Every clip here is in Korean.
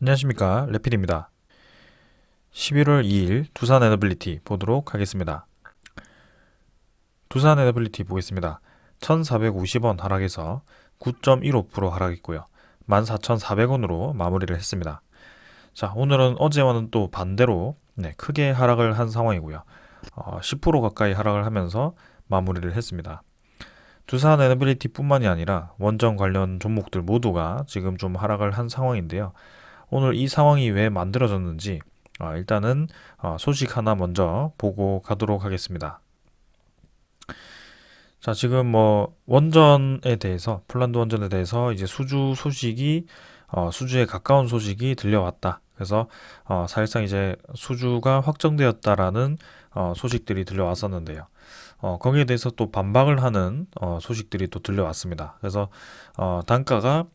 안녕하십니까, 레필입니다. 11월 2일 두산 에너빌리티 보도록 하겠습니다. 두산 에너빌리티 보겠습니다. 1,450원 하락해서 9.15% 하락했고요. 14,400원으로 마무리를 했습니다. 자, 오늘은 어제와는 또 반대로 크게 하락을 한 상황이고요. 10% 가까이 하락을 하면서 마무리를 했습니다. 두산 에너빌리티뿐만이 아니라 원전 관련 종목들 모두가 지금 좀 하락을 한 상황인데요. 오늘 이 상황이 왜 만들어졌는지 일단은 소식 하나 먼저 보고 가도록 하겠습니다. 자, 지금 뭐 원전에 대해서 폴란드 원전에 대해서 이제 수주 소식이 수주에 가까운 소식이 들려왔다. 그래서 사실상 이제 수주가 확정되었다라는 소식들이 들려왔었는데요. 거기에 대해서 또 반박을 하는 소식들이 또 들려왔습니다. 그래서 단가가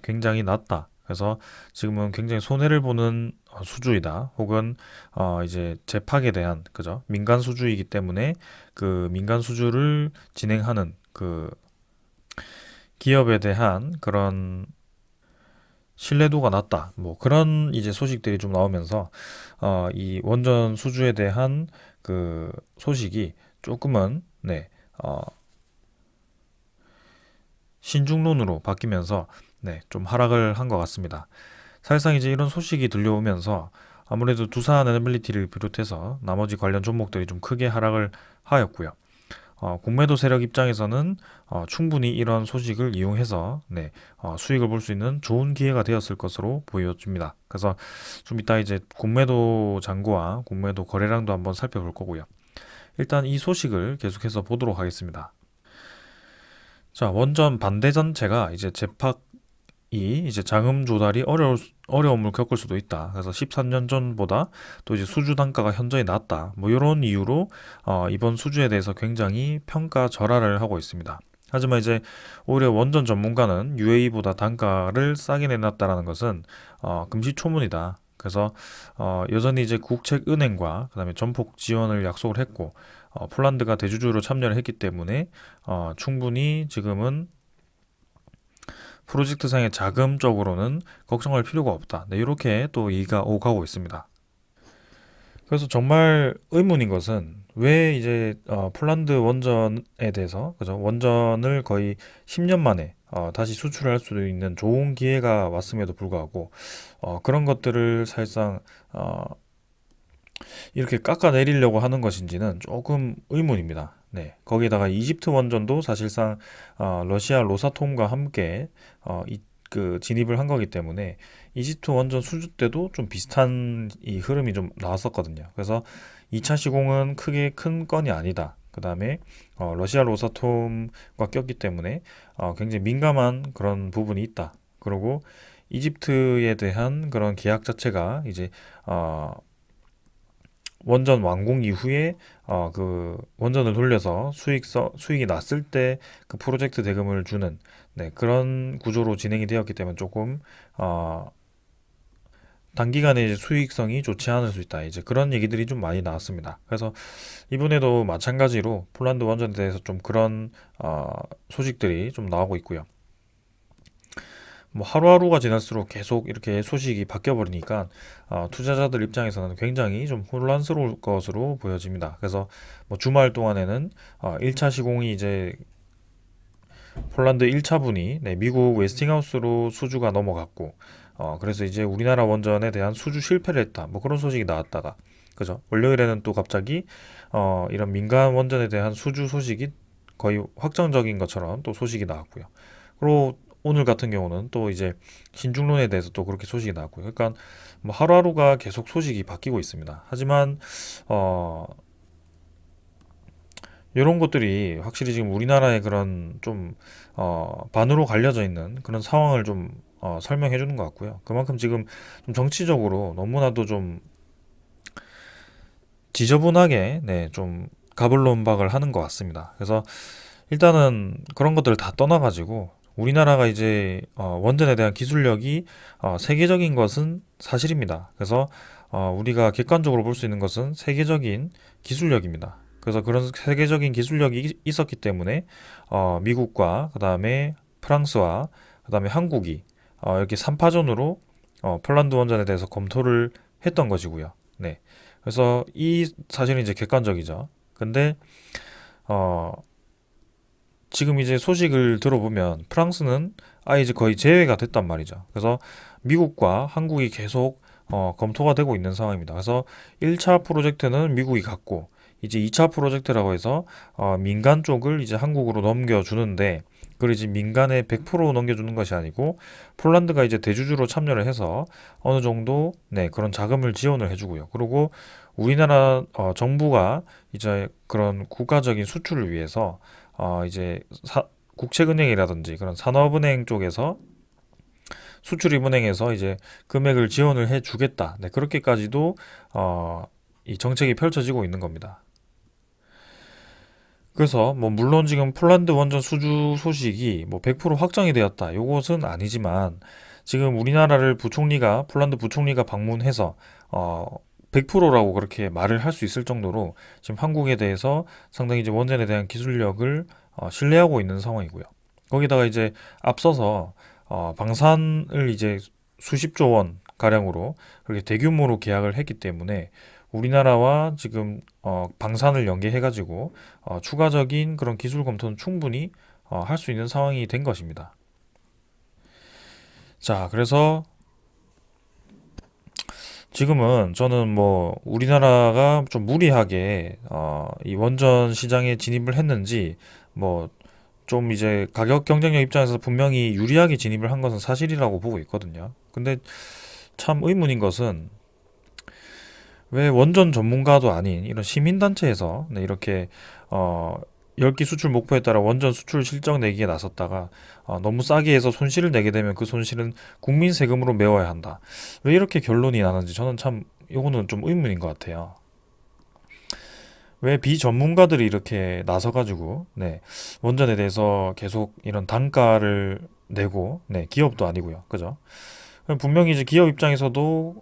굉장히 낮다. 그래서 지금은 굉장히 손해를 보는 수주이다. 혹은 이제 재팍에 대한 그죠? 민간 수주이기 때문에 그 민간 수주를 진행하는 그 기업에 대한 그런 신뢰도가 낮다. 뭐 그런 이제 소식들이 좀 나오면서 이 원전 수주에 대한 그 소식이 조금은 신중론으로 바뀌면서 좀 하락을 한 것 같습니다. 사실상 이제 이런 소식이 들려오면서 아무래도 두산 에너빌리티를 비롯해서 나머지 관련 종목들이 좀 크게 하락을 하였고요. 공매도 세력 입장에서는 충분히 이런 소식을 이용해서 수익을 볼 수 있는 좋은 기회가 되었을 것으로 보여집니다. 그래서 좀 이따 이제 공매도 잔고와 공매도 거래량도 한번 살펴볼 거고요. 일단 이 소식을 계속해서 보도록 하겠습니다. 자, 원전 반대 전체가 이제 재팍이 이제 자금 조달이 어려움을 겪을 수도 있다. 그래서 13년 전보다 또 이제 수주 단가가 현저히 낮다. 뭐 이런 이유로 이번 수주에 대해서 굉장히 평가 절하를 하고 있습니다. 하지만 이제 오히려 원전 전문가는 UAE보다 단가를 싸게 내놨다라는 것은 금시초문이다. 그래서 여전히 이제 국책은행과 그다음에 전폭 지원을 약속을 했고 폴란드가 대주주로 참여를 했기 때문에 충분히 지금은 프로젝트상의 자금적으로는 걱정할 필요가 없다. 이렇게 또 얘기가 오가고 있습니다. 그래서 정말 의문인 것은 왜 이제 폴란드 원전에 대해서 그죠? 원전을 거의 10년 만에 다시 수출할 수 있는 좋은 기회가 왔음에도 불구하고 그런 것들을 사실상 이렇게 깎아내리려고 하는 것인지는 조금 의문입니다. 거기다가 이집트 원전도 사실상 러시아 로사톰과 함께 그 진입을 한 거기 때문에 이집트 원전 수주 때도 좀 비슷한 이 흐름이 좀 나왔었거든요. 그래서 2차 시공은 크게 큰 건이 아니다. 그 다음에 러시아 로사톰과 꼈기 때문에 굉장히 민감한 그런 부분이 있다. 그리고 이집트에 대한 그런 계약 자체가 이제 원전 완공 이후에 그 원전을 돌려서 수익이 났을 때 그 프로젝트 대금을 주는 그런 구조로 진행이 되었기 때문에 조금 단기간에 이제 수익성이 좋지 않을 수 있다. 이제 그런 얘기들이 좀 많이 나왔습니다. 그래서 이번에도 마찬가지로 폴란드 원전에 대해서 좀 그런 소식들이 좀 나오고 있고요. 뭐 하루하루가 지날수록 계속 이렇게 소식이 바뀌어 버리니까 투자자들 입장에서는 굉장히 좀 혼란스러울 것으로 보여집니다. 그래서 뭐 주말 동안에는 1차 시공이 이제 폴란드 1차분이 미국 웨스팅하우스로 수주가 넘어갔고 그래서 이제 우리나라 원전에 대한 수주 실패를 했다. 뭐 그런 소식이 나왔다가 그죠? 월요일에는 또 갑자기 이런 민간 원전에 대한 수주 소식이 거의 확정적인 것처럼 또 소식이 나왔고요. 그리고 오늘 같은 경우는 또 이제 신중론에 대해서 또 그렇게 소식이 나왔고요. 그러니까 뭐 하루하루가 계속 소식이 바뀌고 있습니다. 하지만 어, 이런 것들이 확실히 지금 우리나라의 그런 좀 반으로 갈려져 있는 그런 상황을 좀 설명해 주는 것 같고요. 그만큼 지금 좀 정치적으로 너무나도 좀 지저분하게 좀 가불론박을 하는 것 같습니다. 그래서 일단은 그런 것들을 다 떠나가지고 우리나라가 이제 원전에 대한 기술력이 세계적인 것은 사실입니다. 그래서 우리가 객관적으로 볼 수 있는 것은 세계적인 기술력입니다. 그래서 그런 세계적인 기술력이 있었기 때문에 미국과 그다음에 프랑스와 그다음에 한국이 이렇게 3파전으로 폴란드 원전에 대해서 검토를 했던 것이고요. 네. 그래서 이 사실은 이제 객관적이죠. 근데 어, 지금 이제 소식을 들어보면 프랑스는 아예 이제 거의 제외가 됐단 말이죠. 그래서 미국과 한국이 계속 검토가 되고 있는 상황입니다. 그래서 1차 프로젝트는 미국이 갖고 이제 2차 프로젝트라고 해서 민간 쪽을 이제 한국으로 넘겨주는데 그걸 이제 민간에 100% 넘겨주는 것이 아니고 폴란드가 이제 대주주로 참여를 해서 어느 정도 네, 그런 자금을 지원을 해주고요. 그리고 우리나라 정부가 이제 그런 국가적인 수출을 위해서 이제 국책은행이라든지 그런 산업은행 쪽에서 수출입은행에서 이제 금액을 지원을 해 주겠다. 네, 그렇게까지도 이 정책이 펼쳐지고 있는 겁니다. 그래서 뭐 물론 지금 폴란드 원전 수주 소식이 뭐 100% 확정이 되었다. 요것은 아니지만 지금 우리나라를 부총리가 폴란드 부총리가 방문해서 100%라고 그렇게 말을 할 수 있을 정도로 지금 한국에 대해서 상당히 이제 원전에 대한 기술력을 신뢰하고 있는 상황이고요. 거기다가 이제 앞서서 방산을 이제 수십조 원 가량으로 그렇게 대규모로 계약을 했기 때문에 우리나라와 지금 방산을 연계해가지고 추가적인 그런 기술 검토는 충분히 할 수 있는 상황이 된 것입니다. 자, 그래서 지금은 저는 뭐 우리나라가 좀 무리하게 이 원전 시장에 진입을 했는지 뭐 좀 이제 가격 경쟁력 입장에서 분명히 유리하게 진입을 한 것은 사실이라고 보고 있거든요. 근데 참 의문인 것은 왜 원전 전문가도 아닌 이런 시민단체에서 네, 이렇게 어, 10기 수출 목표에 따라 원전 수출 실적 내기에 나섰다가 너무 싸게 해서 손실을 내게 되면 그 손실은 국민 세금으로 메워야 한다. 왜 이렇게 결론이 나는지 저는 참 이거는 좀 의문인 것 같아요. 왜 비전문가들이 이렇게 나서가지고 네, 원전에 대해서 계속 이런 단가를 내고 네, 기업도 아니고요. 그죠? 분명히 이제 기업 입장에서도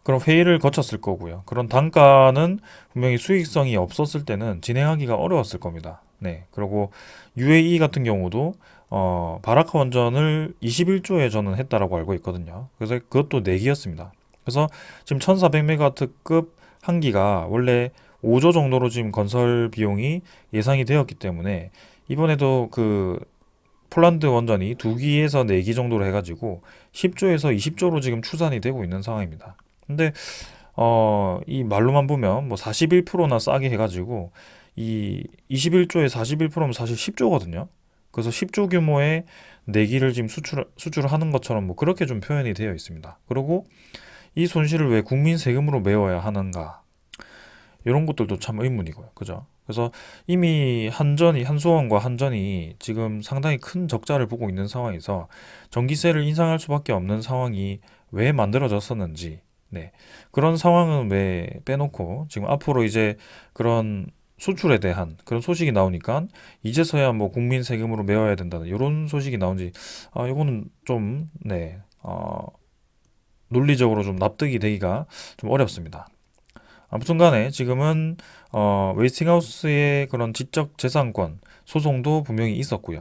그런 회의를 거쳤을 거고요. 그런 단가는 분명히 수익성이 없었을 때는 진행하기가 어려웠을 겁니다. 네. 그리고 UAE 같은 경우도 바라카 원전을 21조에 저는 했다라고 알고 있거든요. 그래서 그것도 내기였습니다. 그래서 지금 1400메가와트급 한 기가 원래 5조 정도로 지금 건설 비용이 예상이 되었기 때문에 이번에도 그 폴란드 원전이 2기에서 4기 정도로 해가지고 10조에서 20조로 지금 추산이 되고 있는 상황입니다. 근데 이 말로만 보면 뭐 41%나 싸게 해가지고 이 21조에 41%면 사실 10조거든요. 그래서 10조 규모의 내기를 지금 수출을 하는 것처럼 뭐 그렇게 좀 표현이 되어 있습니다. 그리고 이 손실을 왜 국민 세금으로 메워야 하는가? 이런 것들도 참 의문이고요. 그죠? 그래서 이미 한수원과 한전이 지금 상당히 큰 적자를 보고 있는 상황에서 전기세를 인상할 수밖에 없는 상황이 왜 만들어졌었는지, 네. 그런 상황은 왜 빼놓고 지금 앞으로 이제 그런 수출에 대한 그런 소식이 나오니까 이제서야 뭐 국민 세금으로 메워야 된다는 이런 소식이 나온지 이거는 좀 네, 논리적으로 좀 납득이 되기가 좀 어렵습니다. 아무튼 간에 지금은 웨이스팅하우스의 그런 지적 재산권 소송도 분명히 있었고요.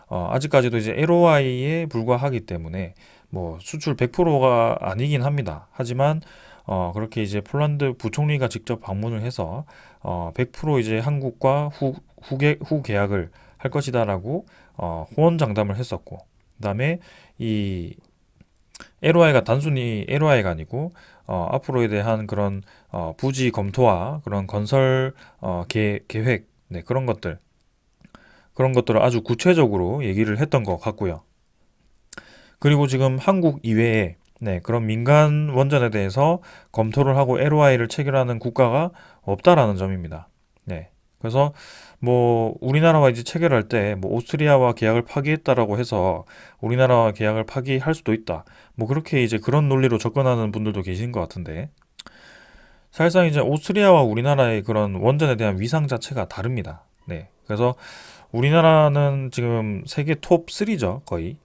아직까지도 이제 LOI에 불과하기 때문에 뭐 수출 100%가 아니긴 합니다. 하지만 그렇게 이제 폴란드 부총리가 직접 방문을 해서 100% 이제 한국과 후 계약을 할 것이다라고 호언장담을 했었고, 그다음에 이 LOI가 단순히 LOI가 아니고 앞으로에 대한 그런 부지 검토와 그런 건설 계획 네, 그런 것들을 아주 구체적으로 얘기를 했던 것 같고요. 그리고 지금 한국 이외에 네, 그런 민간 원전에 대해서 검토를 하고 LOI를 체결하는 국가가 없다라는 점입니다. 네. 그래서 뭐 우리나라와 이제 체결할 때 뭐 오스트리아와 계약을 파기했다라고 해서 우리나라와 계약을 파기할 수도 있다. 뭐 그렇게 이제 그런 논리로 접근하는 분들도 계신 것 같은데 사실상 이제 오스트리아와 우리나라의 그런 원전에 대한 위상 자체가 다릅니다. 네. 그래서 우리나라는 지금 세계 톱 3죠, 거의.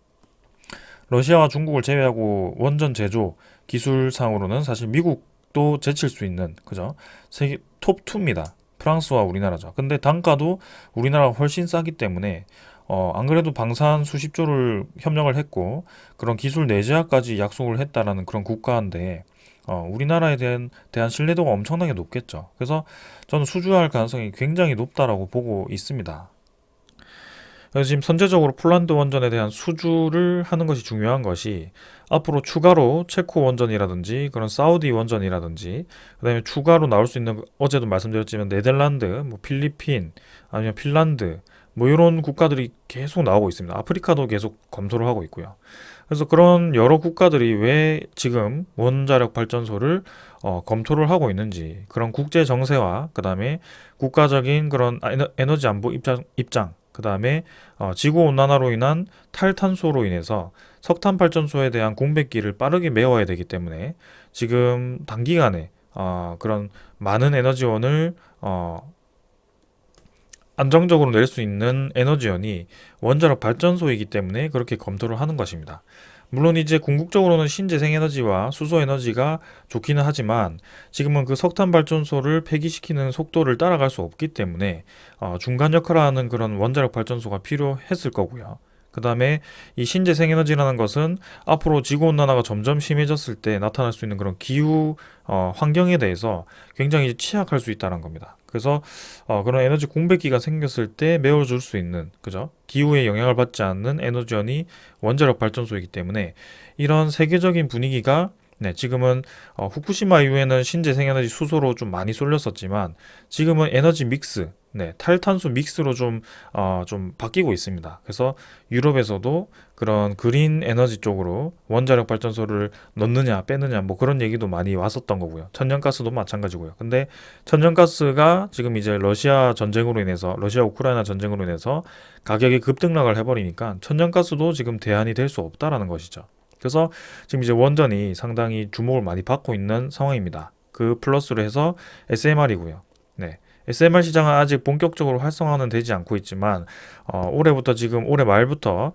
러시아와 중국을 제외하고 원전 제조 기술상으로는 사실 미국도 제칠 수 있는 그죠? 세계 톱 2입니다. 프랑스와 우리나라죠. 근데 단가도 우리나라가 훨씬 싸기 때문에 안 그래도 방산 수십조를 협력을 했고 그런 기술 내재화까지 약속을 했다라는 그런 국가인데 우리나라에 대한 신뢰도가 엄청나게 높겠죠. 그래서 저는 수주할 가능성이 굉장히 높다라고 보고 있습니다. 그래서 지금 선제적으로 폴란드 원전에 대한 수주를 하는 것이 중요한 것이 앞으로 추가로 체코 원전이라든지 그런 사우디 원전이라든지 그다음에 추가로 나올 수 있는 어제도 말씀드렸지만 네덜란드, 뭐 필리핀 아니면 핀란드 뭐 이런 국가들이 계속 나오고 있습니다. 아프리카도 계속 검토를 하고 있고요. 그래서 그런 여러 국가들이 왜 지금 원자력 발전소를 검토를 하고 있는지 그런 국제 정세와 그다음에 국가적인 그런 에너지 안보 입장 그다음에 지구 온난화로 인한 탈탄소로 인해서 석탄 발전소에 대한 공백기를 빠르게 메워야 되기 때문에 지금 단기간에 그런 많은 에너지원을 안정적으로 낼 수 있는 에너지원이 원자력 발전소이기 때문에 그렇게 검토를 하는 것입니다. 물론 이제 궁극적으로는 신재생에너지와 수소에너지가 좋기는 하지만 지금은 그 석탄 발전소를 폐기시키는 속도를 따라갈 수 없기 때문에 중간 역할을 하는 그런 원자력 발전소가 필요했을 거고요. 그 다음에 이 신재생에너지라는 것은 앞으로 지구온난화가 점점 심해졌을 때 나타날 수 있는 그런 기후 환경에 대해서 굉장히 취약할 수 있다는 겁니다. 그래서 그런 에너지 공백기가 생겼을 때 메워줄 수 있는 그죠? 기후에 영향을 받지 않는 에너지원이 원자력 발전소이기 때문에 이런 세계적인 분위기가 네, 지금은 후쿠시마 이후에는 신재생에너지 수소로 좀 많이 쏠렸었지만 지금은 에너지 믹스, 네, 탈탄소 믹스로 좀 바뀌고 있습니다. 그래서 유럽에서도 그런 그린 에너지 쪽으로 원자력 발전소를 넣느냐 빼느냐 뭐 그런 얘기도 많이 왔었던 거고요. 천연가스도 마찬가지고요. 근데 천연가스가 지금 이제 러시아 전쟁으로 인해서 러시아 우크라이나 전쟁으로 인해서 가격이 급등락을 해버리니까 천연가스도 지금 대안이 될 수 없다라는 것이죠. 그래서 지금 이제 원전이 상당히 주목을 많이 받고 있는 상황입니다. 그 플러스로 해서 SMR이고요. 네. SMR 시장은 아직 본격적으로 활성화는 되지 않고 있지만 올해부터 지금 올해 말부터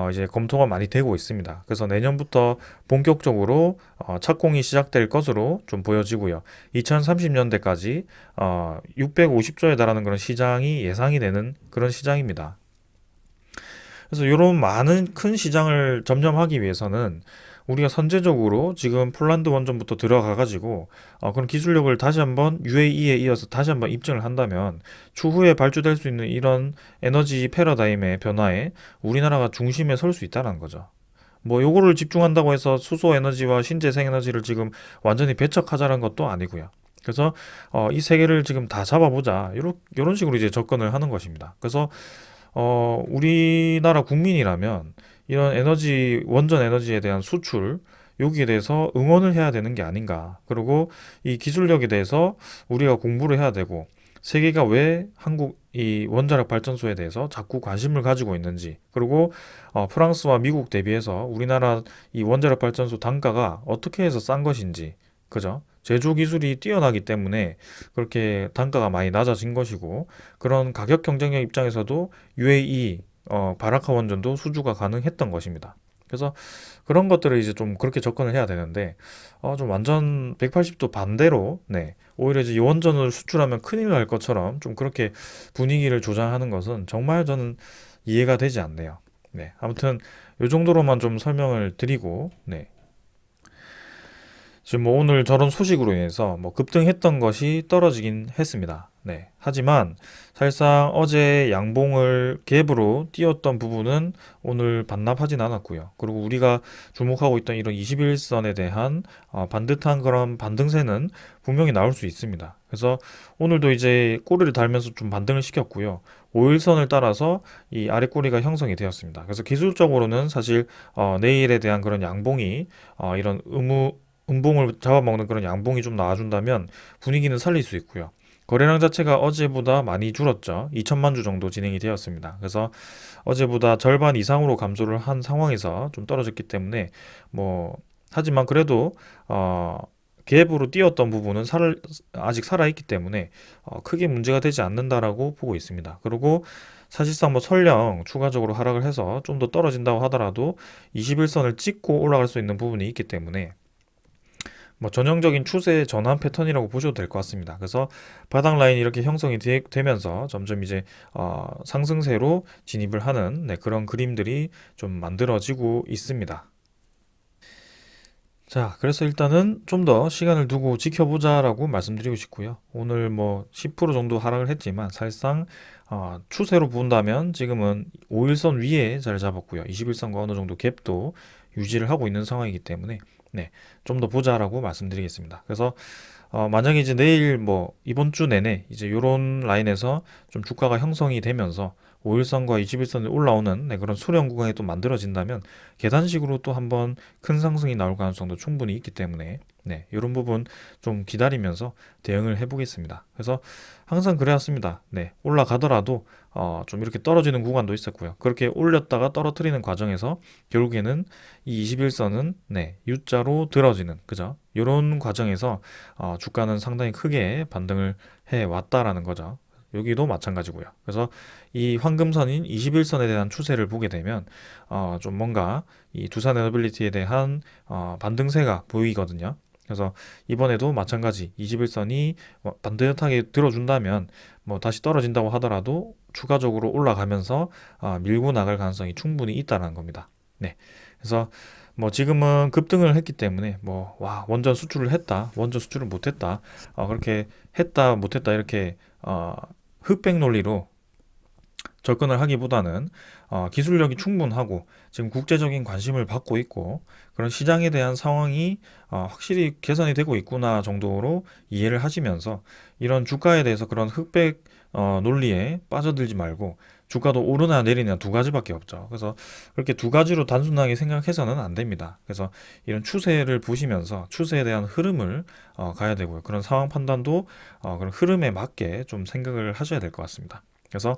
이제 검토가 많이 되고 있습니다. 그래서 내년부터 본격적으로 착공이 시작될 것으로 좀 보여지고요. 2030년대까지 650조에 달하는 그런 시장이 예상이 되는 그런 시장입니다. 그래서 이런 많은 큰 시장을 점령하기 위해서는 우리가 선제적으로 지금 폴란드 원전부터 들어가가지고 그런 기술력을 다시 한번 UAE에 이어서 다시 한번 입증을 한다면 추후에 발주될 수 있는 이런 에너지 패러다임의 변화에 우리나라가 중심에 설 수 있다는 거죠. 뭐 요거를 집중한다고 해서 수소 에너지와 신재생 에너지를 지금 완전히 배척하자는 것도 아니고요. 그래서 이 세 개를 지금 다 잡아보자 이런 식으로 이제 접근을 하는 것입니다. 그래서 우리나라 국민이라면 이런 원전 에너지에 대한 수출, 여기에 대해서 응원을 해야 되는 게 아닌가. 그리고 이 기술력에 대해서 우리가 공부를 해야 되고, 세계가 왜 한국 이 원자력 발전소에 대해서 자꾸 관심을 가지고 있는지, 그리고 프랑스와 미국 대비해서 우리나라 이 원자력 발전소 단가가 어떻게 해서 싼 것인지, 그죠? 제조 기술이 뛰어나기 때문에 그렇게 단가가 많이 낮아진 것이고 그런 가격 경쟁력 입장에서도 UAE 바라카 원전도 수주가 가능했던 것입니다. 그래서 그런 것들을 이제 좀 그렇게 접근을 해야 되는데 좀 완전 180도 반대로 네 오히려 이제 이 원전을 수출하면 큰일 날 것처럼 좀 그렇게 분위기를 조장하는 것은 정말 저는 이해가 되지 않네요. 네 아무튼 요 정도로만 좀 설명을 드리고 네 지금 뭐 오늘 저런 소식으로 인해서 뭐 급등했던 것이 떨어지긴 했습니다. 네. 하지만 사실상 어제 양봉을 갭으로 띄웠던 부분은 오늘 반납하진 않았고요. 그리고 우리가 주목하고 있던 이런 21선에 대한 반듯한 그런 반등세는 분명히 나올 수 있습니다. 그래서 오늘도 이제 꼬리를 달면서 좀 반등을 시켰고요. 5일선을 따라서 이 아래 꼬리가 형성이 되었습니다. 그래서 기술적으로는 사실 내일에 대한 그런 양봉이 이런 음봉을 잡아먹는 그런 양봉이 좀 나와준다면 분위기는 살릴 수 있고요. 거래량 자체가 어제보다 많이 줄었죠. 2천만 주 정도 진행이 되었습니다. 그래서 어제보다 절반 이상으로 감소를 한 상황에서 좀 떨어졌기 때문에 뭐 하지만 그래도 갭으로 뛰었던 부분은 아직 살아있기 때문에 크게 문제가 되지 않는다라고 보고 있습니다. 그리고 사실상 뭐 설령 추가적으로 하락을 해서 좀 더 떨어진다고 하더라도 21선을 찍고 올라갈 수 있는 부분이 있기 때문에 뭐 전형적인 추세 전환 패턴이라고 보셔도 될 것 같습니다. 그래서 바닥 라인이 이렇게 형성이 되면서 점점 이제 상승세로 진입을 하는 그런 그림들이 좀 만들어지고 있습니다. 자, 그래서 일단은 좀 더 시간을 두고 지켜보자라고 말씀드리고 싶고요. 오늘 뭐 10% 정도 하락을 했지만 사실상 추세로 본다면 지금은 5일선 위에 자리 잡았고요. 21선과 어느 정도 갭도 유지를 하고 있는 상황이기 때문에 좀 더 보자라고 말씀드리겠습니다. 그래서 만약에 이제 내일 뭐 이번 주 내내 이제 요런 라인에서 좀 주가가 형성이 되면서 5일선과 21선에 올라오는 그런 수렴 구간이 또 만들어진다면 계단식으로 또 한번 큰 상승이 나올 가능성도 충분히 있기 때문에 이런 부분 좀 기다리면서 대응을 해보겠습니다. 그래서 항상 그래왔습니다. 올라가더라도 좀 이렇게 떨어지는 구간도 있었고요. 그렇게 올렸다가 떨어뜨리는 과정에서 결국에는 이 21선은 U자로 들어지는 그죠? 이런 과정에서 주가는 상당히 크게 반등을 해 왔다라는 거죠. 여기도 마찬가지고요. 그래서 이 황금선인 21선에 대한 추세를 보게 되면 좀 뭔가 이 두산 에너빌리티에 대한 반등세가 보이거든요. 그래서 이번에도 마찬가지 21선이 반듯하게 들어준다면 뭐 다시 떨어진다고 하더라도 추가적으로 올라가면서 밀고 나갈 가능성이 충분히 있다는 겁니다. 그래서 뭐 지금은 급등을 했기 때문에 뭐 와 원전 수출을 했다, 원전 수출을 못했다, 그렇게 했다 못했다 이렇게 흑백 논리로 접근을 하기보다는 기술력이 충분하고 지금 국제적인 관심을 받고 있고 그런 시장에 대한 상황이 확실히 개선이 되고 있구나 정도로 이해를 하시면서 이런 주가에 대해서 그런 흑백 논리에 빠져들지 말고 주가도 오르나 내리나 두 가지밖에 없죠. 그래서 그렇게 두 가지로 단순하게 생각해서는 안 됩니다. 그래서 이런 추세를 보시면서 추세에 대한 흐름을 가야 되고요. 그런 상황 판단도 그런 흐름에 맞게 좀 생각을 하셔야 될 것 같습니다. 그래서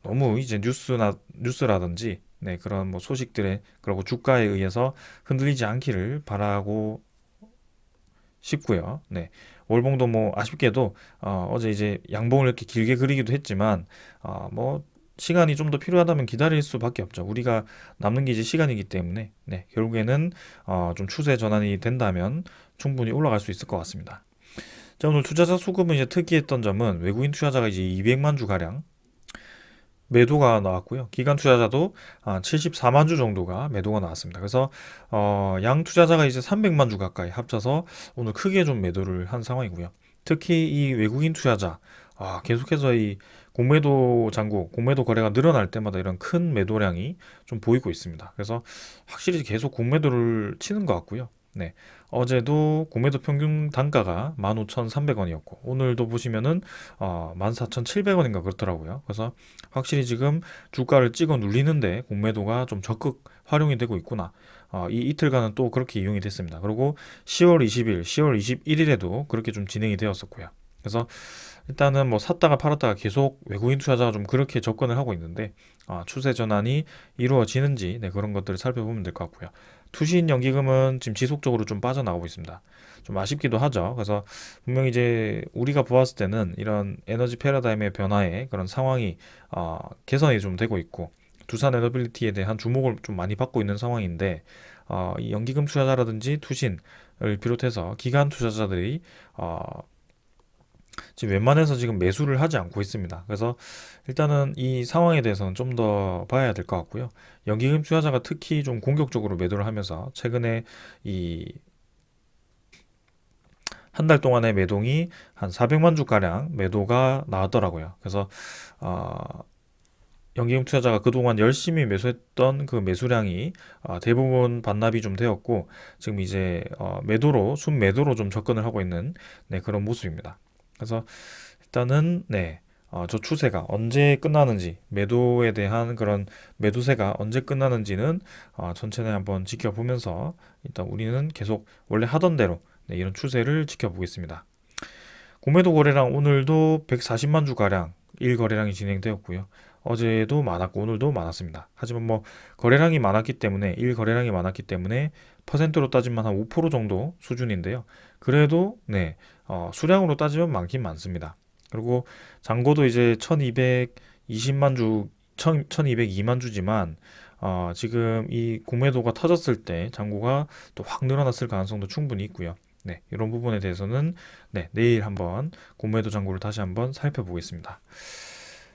너무 이제 뉴스라든지 그런 뭐 소식들에 그리고 주가에 의해서 흔들리지 않기를 바라고 싶고요. 월봉도 뭐 아쉽게도 어제 이제 양봉을 이렇게 길게 그리기도 했지만 뭐 시간이 좀 더 필요하다면 기다릴 수밖에 없죠. 우리가 남는 게 이제 시간이기 때문에 결국에는 좀 추세 전환이 된다면 충분히 올라갈 수 있을 것 같습니다. 자, 오늘 투자자 수급은 이제 특이했던 점은 외국인 투자자가 이제 200만 주 가량 매도가 나왔고요. 기관 투자자도 74만 주 정도가 매도가 나왔습니다. 그래서 양 투자자가 이제 300만 주 가까이 합쳐서 오늘 크게 좀 매도를 한 상황이고요. 특히 이 외국인 투자자 계속해서 이 공매도 잔고, 공매도 거래가 늘어날 때마다 이런 큰 매도량이 좀 보이고 있습니다. 그래서 확실히 계속 공매도를 치는 것 같고요. 어제도 공매도 평균 단가가 15,300원이었고 오늘도 보시면은 14,700원인가 그렇더라고요. 그래서 확실히 지금 주가를 찍어 눌리는데 공매도가 좀 적극 활용이 되고 있구나. 이 이틀간은 또 그렇게 이용이 됐습니다. 그리고 10월 20일, 10월 21일에도 그렇게 좀 진행이 되었었고요. 그래서 일단은 뭐 샀다가 팔았다가 계속 외국인 투자자가 좀 그렇게 접근을 하고 있는데 추세 전환이 이루어지는지 그런 것들을 살펴보면 될 것 같고요. 투신 연기금은 지금 지속적으로 좀 빠져나가고 있습니다. 좀 아쉽기도 하죠. 그래서 분명히 이제 우리가 보았을 때는 이런 에너지 패러다임의 변화에 그런 상황이 개선이 좀 되고 있고 두산 에너빌리티에 대한 주목을 좀 많이 받고 있는 상황인데 이 연기금 투자자라든지 투신을 비롯해서 기관 투자자들이 지금 웬만해서 지금 매수를 하지 않고 있습니다. 그래서 일단은 이 상황에 대해서는 좀 더 봐야 될 것 같고요. 연기금 투자자가 특히 좀 공격적으로 매도를 하면서 최근에 이 한 달 동안의 매동이 한 400만 주가량 매도가 나왔더라고요. 그래서 연기금 투자자가 그동안 열심히 매수했던 그 매수량이 대부분 반납이 좀 되었고 지금 이제 매도로 순매도로 좀 접근을 하고 있는 그런 모습입니다. 그래서 일단은 저 추세가 언제 끝나는지 매도에 대한 그런 매도세가 언제 끝나는지는 천천히 한번 지켜보면서 일단 우리는 계속 원래 하던 대로 이런 추세를 지켜보겠습니다. 공매도 거래량 오늘도 140만 주 가량 일 거래량이 진행되었고요. 어제도 많았고 오늘도 많았습니다. 하지만 뭐 거래량이 많았기 때문에 일 거래량이 많았기 때문에 퍼센트로 따지면 한 5% 정도 수준인데요. 그래도 수량으로 따지면 많긴 많습니다. 그리고 잔고도 이제 1220만 주, 1202만 주지만 지금 이 공매도가 터졌을 때 잔고가 또 확 늘어났을 가능성도 충분히 있고요. 네, 이런 부분에 대해서는 네, 내일 한번 공매도 잔고를 다시 한번 살펴보겠습니다.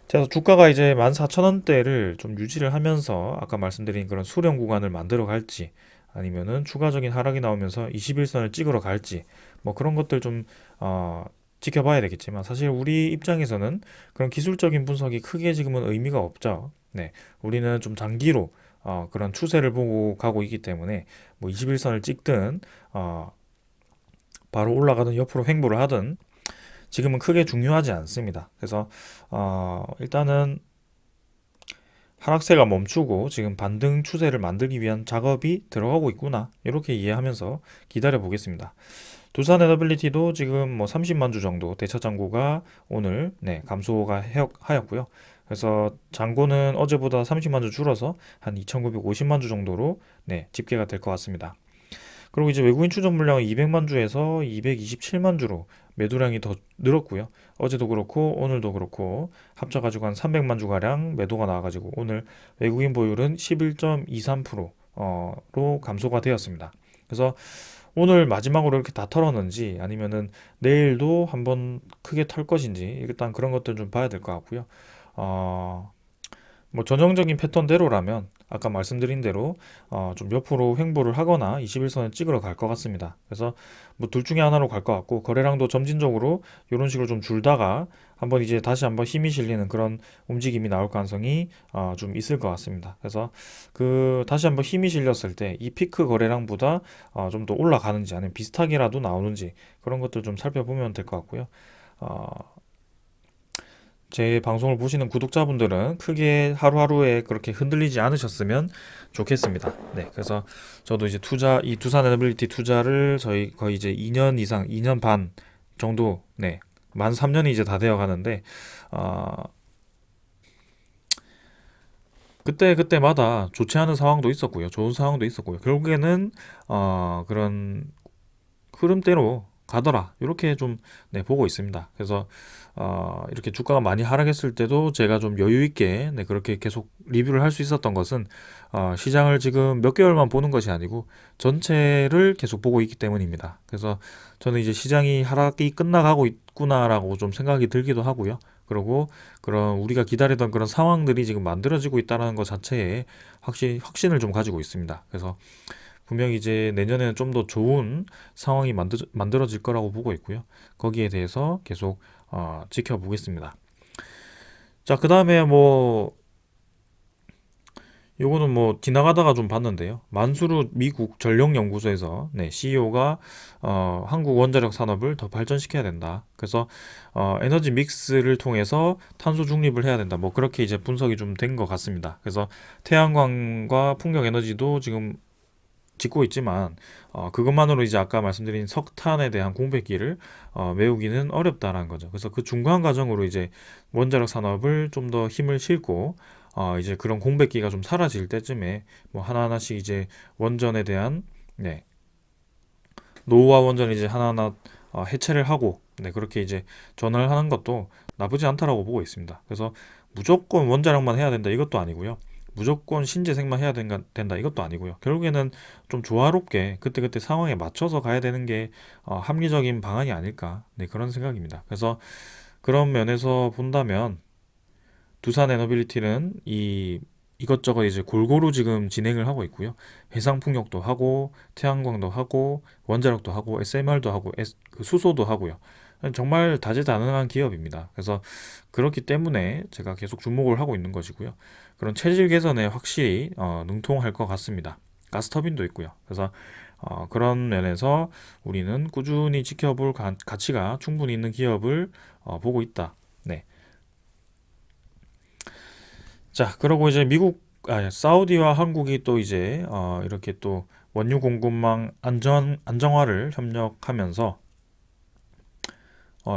자, 주가가 이제 14,000원대를 좀 유지를 하면서 아까 말씀드린 그런 수렴 구간을 만들어 갈지 아니면은 추가적인 하락이 나오면서 21선을 찍으러 갈지 뭐 그런 것들 좀 지켜봐야 되겠지만 사실 우리 입장에서는 그런 기술적인 분석이 크게 지금은 의미가 없죠. 네, 우리는 좀 장기로 그런 추세를 보고 가고 있기 때문에 뭐 21선을 찍든 바로 올라가든 옆으로 횡보를 하든 지금은 크게 중요하지 않습니다. 그래서 일단은 하락세가 멈추고 지금 반등 추세를 만들기 위한 작업이 들어가고 있구나 이렇게 이해하면서 기다려 보겠습니다. 두산 에너빌리티도 지금 뭐 30만 주 정도 대차 잔고가 오늘 네, 감소가 하였고요. 그래서 잔고는 어제보다 30만 주 줄어서 한 2,950만 주 정도로 네, 집계가 될 것 같습니다. 그리고 이제 외국인 추적 물량은 200만 주에서 227만 주로 매도량이 더 늘었고요. 어제도 그렇고 오늘도 그렇고 합쳐가지고 한 300만 주 가량 매도가 나와가지고 오늘 외국인 보율은 11.23%로 감소가 되었습니다. 그래서 오늘 마지막으로 이렇게 다 털었는지 아니면은 내일도 한번 크게 털 것인지 일단 그런 것들 좀 봐야 될 것 같고요. 어, 뭐 전형적인 패턴대로라면 아까 말씀드린 대로 좀 옆으로 횡보를 하거나 21선을 찍으러 갈 것 같습니다. 그래서 뭐 둘 중에 하나로 갈 것 같고 거래량도 점진적으로 이런 식으로 좀 줄다가 한번 이제 다시 한번 힘이 실리는 그런 움직임이 나올 가능성이 좀 있을 것 같습니다. 그래서 그 다시 한번 힘이 실렸을 때 이 피크 거래량보다 좀 더 올라가는지 아니면 비슷하게라도 나오는지 그런 것들 좀 살펴보면 될 것 같고요. 어, 제 방송을 보시는 구독자분들은 크게 하루하루에 그렇게 흔들리지 않으셨으면 좋겠습니다. 네, 그래서 저도 이제 이 두산 에너빌리티 투자를 저희 거의 이제 2년 이상, 2년 반 정도, 네, 만 3년이 이제 다 되어 가는데, 어, 그때마다 좋지 않은 상황도 있었고요. 좋은 상황도 있었고요. 결국에는, 그런 흐름대로 가더라. 이렇게 좀 네, 보고 있습니다. 그래서 이렇게 주가가 많이 하락했을 때도 제가 좀 여유 있게 네, 그렇게 계속 리뷰를 할 수 있었던 것은 시장을 지금 몇 개월만 보는 것이 아니고 전체를 계속 보고 있기 때문입니다. 그래서 저는 이제 시장이 하락이 끝나가고 있구나라고 좀 생각이 들기도 하고요. 그리고 그런 우리가 기다리던 그런 상황들이 지금 만들어지고 있다는 것 자체에 확신을 좀 가지고 있습니다. 그래서 분명히 이제 내년에는 좀 더 좋은 상황이 만들어질 거라고 보고 있고요. 거기에 대해서 계속 지켜보겠습니다. 자, 그 다음에 뭐 요거는 뭐 지나가다가 좀 봤는데요. 만수르 미국 전력연구소에서 네, CEO가 한국 원자력 산업을 더 발전시켜야 된다. 그래서 에너지 믹스를 통해서 탄소 중립을 해야 된다. 뭐 그렇게 이제 분석이 좀 된 것 같습니다. 그래서 태양광과 풍력 에너지도 지금 짓고 있지만 그것만으로 이제 아까 말씀드린 석탄에 대한 공백기를 메우기는 어렵다라는 거죠. 그래서 그 중간 과정으로 이제 원자력 산업을 좀 더 힘을 실고 이제 그런 공백기가 좀 사라질 때쯤에 뭐 하나하나씩 이제 원전에 대한 네, 노후화 원전을 이제 하나하나 해체를 하고 네, 그렇게 이제 전환을 하는 것도 나쁘지 않다라고 보고 있습니다. 그래서 무조건 원자력만 해야 된다 이것도 아니고요. 무조건 신재생만 해야 된다 이것도 아니고요. 결국에는 좀 조화롭게 그때그때 상황에 맞춰서 가야 되는 게 합리적인 방안이 아닐까 네, 그런 생각입니다. 그래서 그런 면에서 본다면 두산 에너빌리티는 이것저것 이제 골고루 지금 진행을 하고 있고요. 해상풍력도 하고 태양광도 하고 원자력도 하고 SMR도 하고 그 수소도 하고요. 정말 다재다능한 기업입니다. 그래서 그렇기 때문에 제가 계속 주목을 하고 있는 것이고요. 그런 체질 개선에 확실히 능통할 것 같습니다. 가스터빈도 있고요. 그래서 그런 면에서 우리는 꾸준히 지켜볼 가치가 충분히 있는 기업을 보고 있다. 네. 자, 그리고 이제 사우디와 한국이 또 이제 이렇게 또 원유 공급망 안정화를 협력하면서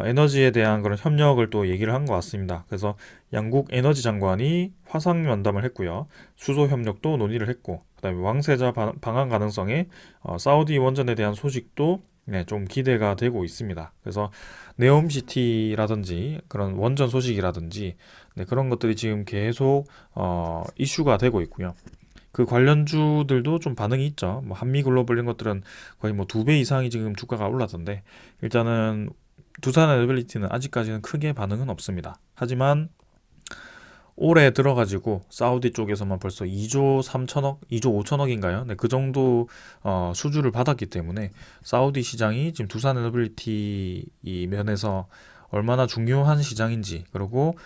에너지에 대한 그런 협력을 또 얘기를 한 것 같습니다. 그래서 양국 에너지 장관이 화상 면담을 했고요. 수소 협력도 논의를 했고, 그다음에 왕세자 방한 가능성에 사우디 원전에 대한 소식도 네, 좀 기대가 되고 있습니다. 그래서 네옴시티라든지 그런 원전 소식이라든지 네, 그런 것들이 지금 계속 이슈가 되고 있고요. 그 관련주들도 좀 반응이 있죠. 뭐 한미글로벌 이런 것들은 거의 뭐 2배 이상이 지금 주가가 올랐던데 일단은 두산 에너빌리티는 아직까지는 크게 반응은 없습니다. 하지만 올해 들어가지고 사우디 쪽에서만 벌써 2조 3천억, 2조 5천억인가요? 네, 그 정도 수주를 받았기 때문에 사우디 시장이 지금 두산 에너빌리티 이 면에서 얼마나 중요한 시장인지 그리고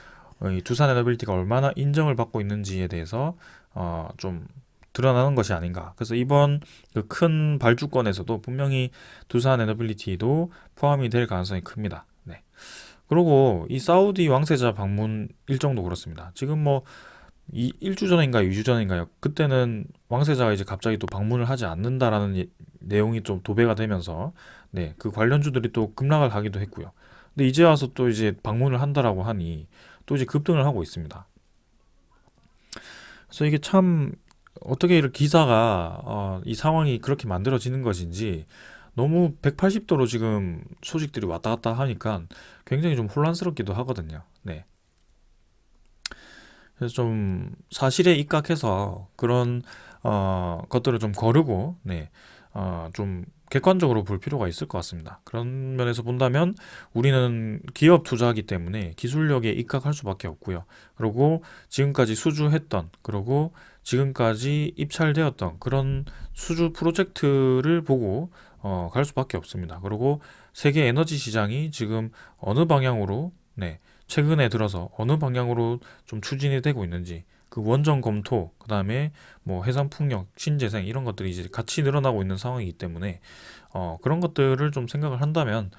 이 두산 에너빌리티가 얼마나 인정을 받고 있는지에 대해서 좀 드러나는 것이 아닌가. 그래서 이번 그 큰 발주권에서도 분명히 두산 에너빌리티도 포함이 될 가능성이 큽니다. 네. 그리고 이 사우디 왕세자 방문 일정도 그렇습니다. 지금 뭐 일주 전인가요, 2주 전인가요? 그때는 왕세자가 이제 갑자기 또 방문을 하지 않는다라는 내용이 좀 도배가 되면서 네, 그 관련주들이 또 급락을 하기도 했고요. 근데 이제 와서 또 이제 방문을 한다라고 하니 또 이제 급등을 하고 있습니다. 그래서 이게 참 어떻게 이렇게 기사가 이 상황이 그렇게 만들어지는 것인지 너무 180도로 지금 소식들이 왔다 갔다 하니까 굉장히 좀 혼란스럽기도 하거든요. 네. 그래서 좀 사실에 입각해서 그런 것들을 좀 거르고 네. 좀 객관적으로 볼 필요가 있을 것 같습니다. 그런 면에서 본다면 우리는 기업 투자하기 때문에 기술력에 입각할 수밖에 없고요. 그리고 지금까지 수주했던 그리고 지금까지 입찰되었던 그런 수주 프로젝트를 보고 갈 수밖에 없습니다. 그리고 세계 에너지 시장이 지금 어느 방향으로 네, 최근에 들어서 어느 방향으로 좀 추진이 되고 있는지 그 원전 검토, 그 다음에 뭐 해상풍력, 신재생 이런 것들이 이제 같이 늘어나고 있는 상황이기 때문에 그런 것들을 좀 생각을 한다면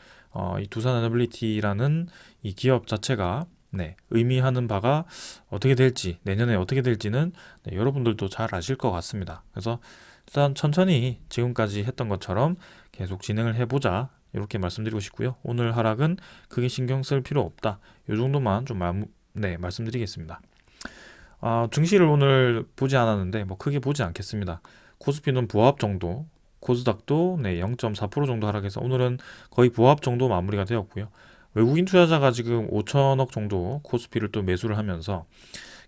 이 두산 에너빌리티라는 이 기업 자체가 네, 의미하는 바가 어떻게 될지 내년에 어떻게 될지는 네, 여러분들도 잘 아실 것 같습니다. 그래서 일단 천천히 지금까지 했던 것처럼 계속 진행을 해보자 이렇게 말씀드리고 싶고요. 오늘 하락은 크게 신경 쓸 필요 없다. 이 정도만 좀 네, 말씀드리겠습니다. 증시를 오늘 보지 않았는데 뭐 크게 보지 않겠습니다. 코스피는 보합 정도, 코스닥도 네, 0.4% 정도 하락해서 오늘은 거의 보합 정도 마무리가 되었고요. 외국인 투자자가 지금 5천억 정도 코스피를 또 매수를 하면서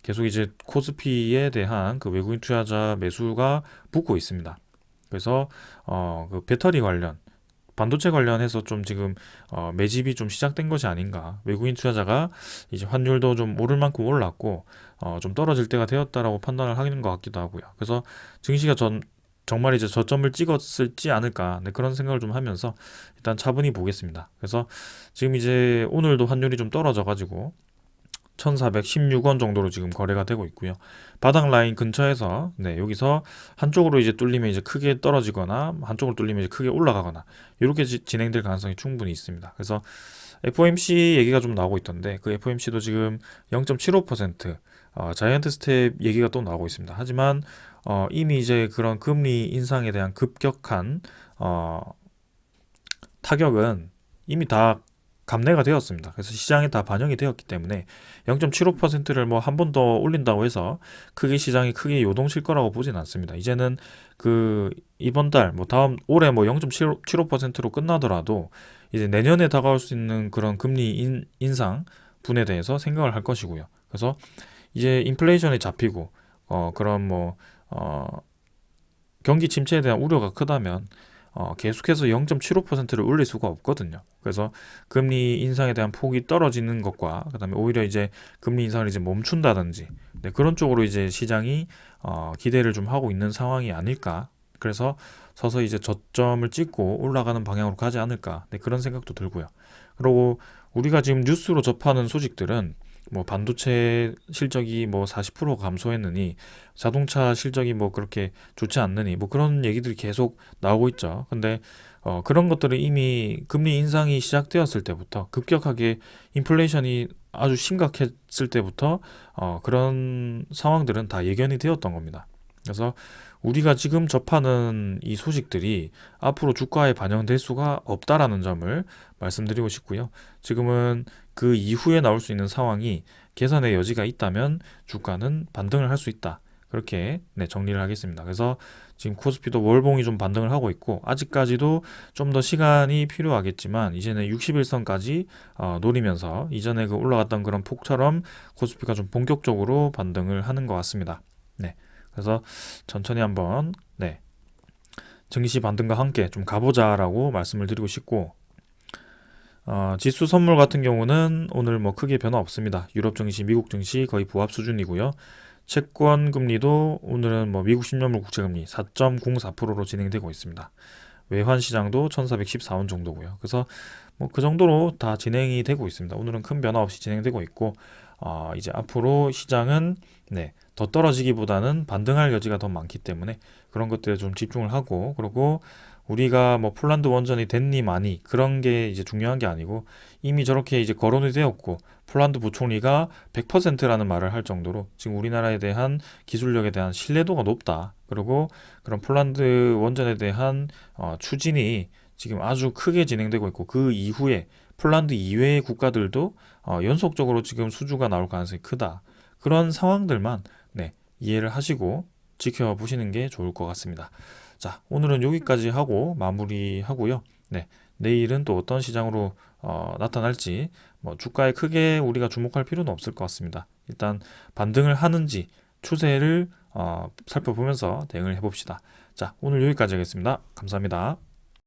계속 이제 코스피에 대한 그 외국인 투자자 매수가 붙고 있습니다. 그래서 그 배터리 관련 반도체 관련해서 좀 지금 매집이 좀 시작된 것이 아닌가. 외국인 투자자가 이제 환율도 좀 오를 만큼 올랐고 좀 떨어질 때가 되었다라고 판단을 하는 것 같기도 하고요. 그래서 증시가 정말 이제 저점을 찍었을지 않을까 네, 그런 생각을 좀 하면서 일단 차분히 보겠습니다. 그래서 지금 이제 오늘도 환율이 좀 떨어져가지고 1416원 정도로 지금 거래가 되고 있고요. 바닥 라인 근처에서 네, 여기서 한쪽으로 이제 뚫리면 이제 크게 떨어지거나 한쪽으로 뚫리면 이제 크게 올라가거나 이렇게 진행될 가능성이 충분히 있습니다. 그래서 FOMC 얘기가 좀 나오고 있던데 그 FOMC도 지금 0.75% 자이언트 스텝 얘기가 또 나오고 있습니다. 하지만 이미 이제 그런 금리 인상에 대한 급격한 타격은 이미 다 감내가 되었습니다. 그래서 시장에 다 반영이 되었기 때문에 0.75%를 뭐 한 번 더 올린다고 해서 크게 시장이 크게 요동칠 거라고 보진 않습니다. 이제는 그 이번 달 뭐 다음 올해 뭐 0.75%로 끝나더라도 이제 내년에 다가올 수 있는 그런 금리 인상 분에 대해서 생각을 할 것이고요. 그래서 이제 인플레이션이 잡히고 그런 뭐 경기 침체에 대한 우려가 크다면 계속해서 0.75%를 올릴 수가 없거든요. 그래서 금리 인상에 대한 폭이 떨어지는 것과 그다음에 오히려 이제 금리 인상을 이제 멈춘다든지 네, 그런 쪽으로 이제 시장이 기대를 좀 하고 있는 상황이 아닐까. 그래서 서서히 이제 저점을 찍고 올라가는 방향으로 가지 않을까. 네, 그런 생각도 들고요. 그리고 우리가 지금 뉴스로 접하는 소식들은 뭐 반도체 실적이 뭐 40% 감소했느니 자동차 실적이 뭐 그렇게 좋지 않느니 뭐 그런 얘기들이 계속 나오고 있죠. 근데 그런 것들은 이미 금리 인상이 시작되었을 때부터 급격하게 인플레이션이 아주 심각했을 때부터 그런 상황들은 다 예견이 되었던 겁니다. 그래서 우리가 지금 접하는 이 소식들이 앞으로 주가에 반영될 수가 없다라는 점을 말씀드리고 싶고요. 지금은 그 이후에 나올 수 있는 상황이 개선의 여지가 있다면 주가는 반등을 할 수 있다. 그렇게 네, 정리를 하겠습니다. 그래서 지금 코스피도 월봉이 좀 반등을 하고 있고 아직까지도 좀 더 시간이 필요하겠지만 이제는 61선까지 노리면서 이전에 그 올라갔던 그런 폭처럼 코스피가 좀 본격적으로 반등을 하는 것 같습니다. 네. 그래서 천천히 한번 증시 반등과 함께 좀 가보자라고 말씀을 드리고 싶고, 지수 선물 같은 경우는 오늘 뭐 크게 변화 없습니다. 유럽 증시, 미국 증시 거의 부합 수준이고요. 채권 금리도 오늘은 뭐 미국 10년물 국채금리 4.04%로 진행되고 있습니다. 외환 시장도 1414원 정도고요. 그래서 뭐 그 정도로 다 진행이 되고 있습니다. 오늘은 큰 변화 없이 진행되고 있고, 이제 앞으로 시장은 더 떨어지기보다는 반등할 여지가 더 많기 때문에 그런 것들에 좀 집중을 하고, 그리고 우리가 뭐 폴란드 원전이 됐니 마니 그런 게 이제 중요한 게 아니고, 이미 저렇게 이제 거론이 되었고 폴란드 부총리가 100%라는 말을 할 정도로 지금 우리나라에 대한 기술력에 대한 신뢰도가 높다. 그리고 그런 폴란드 원전에 대한 추진이 지금 아주 크게 진행되고 있고, 그 이후에 폴란드 이외의 국가들도 연속적으로 지금 수주가 나올 가능성이 크다. 그런 상황들만 이해를 하시고 지켜보시는 게 좋을 것 같습니다. 자, 오늘은 여기까지 하고 마무리하고요. 내일은 또 어떤 시장으로 나타날지 뭐 주가에 크게 우리가 주목할 필요는 없을 것 같습니다. 일단 반등을 하는지 추세를 살펴보면서 대응을 해봅시다. 자, 오늘 여기까지 하겠습니다. 감사합니다.